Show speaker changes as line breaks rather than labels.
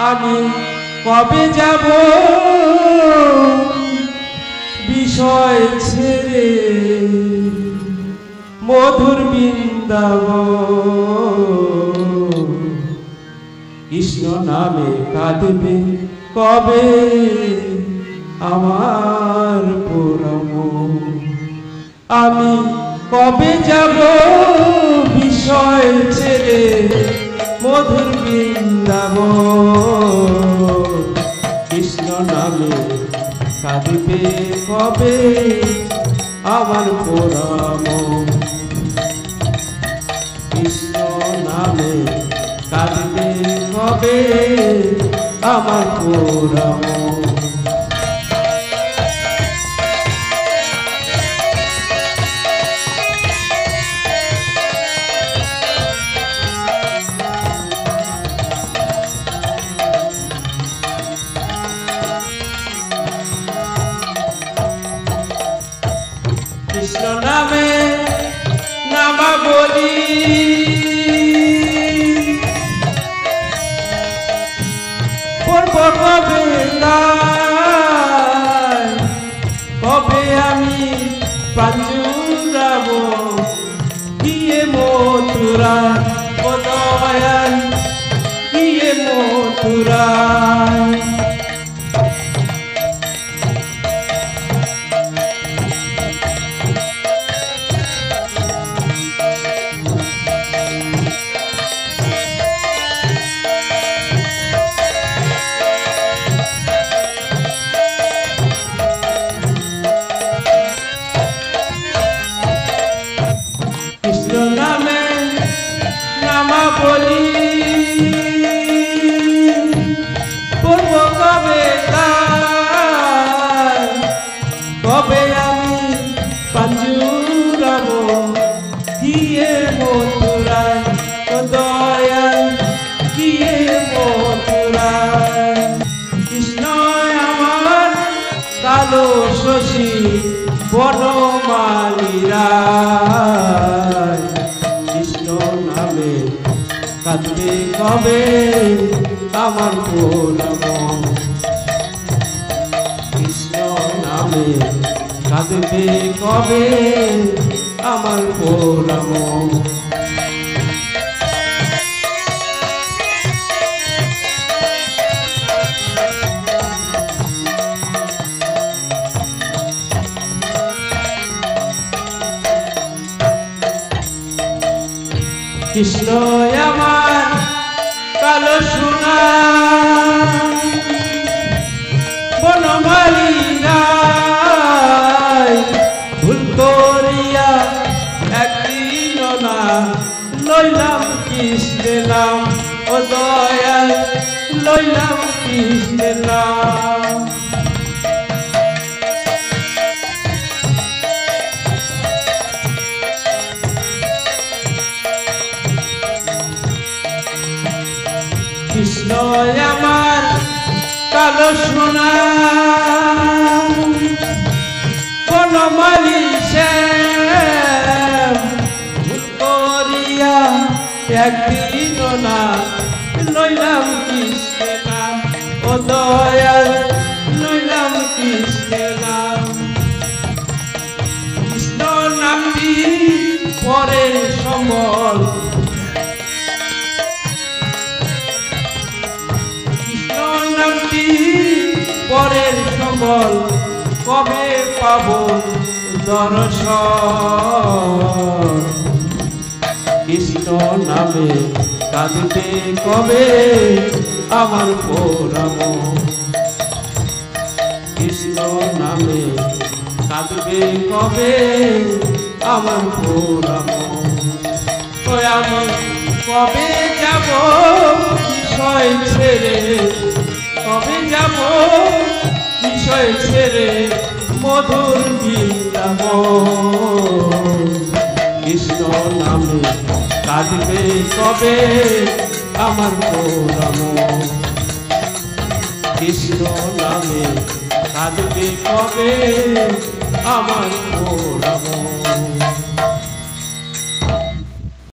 আমি কবে যাব বিষয় ছেড়ে মধুর বৃন্দাবন। কৃষ্ণ নামে কাঁদবে কবে আমার পুরম। আমি কবে যাব বিষয় ছেড়ে মধুর বৃন্দাবন। কৃষ্ণ নামে কাঁদবে কবে আমার পুরম। কৃষ্ণ নামে কাঁদবে কবে আমার পুরম। কৃষ্ণ নামে নামা বলি পড়ব কবে কবে আমি পাঞ্জুরাব গিয়ে মথুরা ও দয়াল গিয়ে মথুরা। কৃষ্ণ নামে নামা বলি পূর্ব কবে কবে আমি পাঞ্জুরাব গিয়ে মথুরায় ও দয়াল গিয়ে মথুরায়। কৃষ্ণ আমার কালো শশী বনমালীরা। কৃষ্ণ নামে কাঁদবে কবে আমার পুরম। কৃষ্ণ নামে কাঁদবে কবে আমার পুরম। কৃষ্ণ আমার কালো সোনা বনমালীরা। ভুল করিয়া একদিন না লইলাম কৃষ্ণের নাম ও দয়াল লইলাম কৃষ্ণের নাম। কৃষ্ণ আমার কালো সোনা বনমালী শ্যাম করিয়া একদিন না লইলাম কৃষ্ণের নাম ও দয়াল লইলাম কৃষ্ণের নাম। কৃষ্ণ নামটি পরে সম্বল পরের সম্বল কবে পাব দর্শন। কৃষ্ণ নামে কাঁদবে কবে আমার পুরম। কৃষ্ণ নামে কাঁদবে কবে আমার পুরম। আমি কবে যাব বিষয় ছেড়ে কবে যাব বিষয় ছেড়ে মধুর বৃন্দাবন। কৃষ্ণ নামে কাঁদবে কবে আমার পুরম। কৃষ্ণ নামে কাঁদবে কবে আমার পুরম।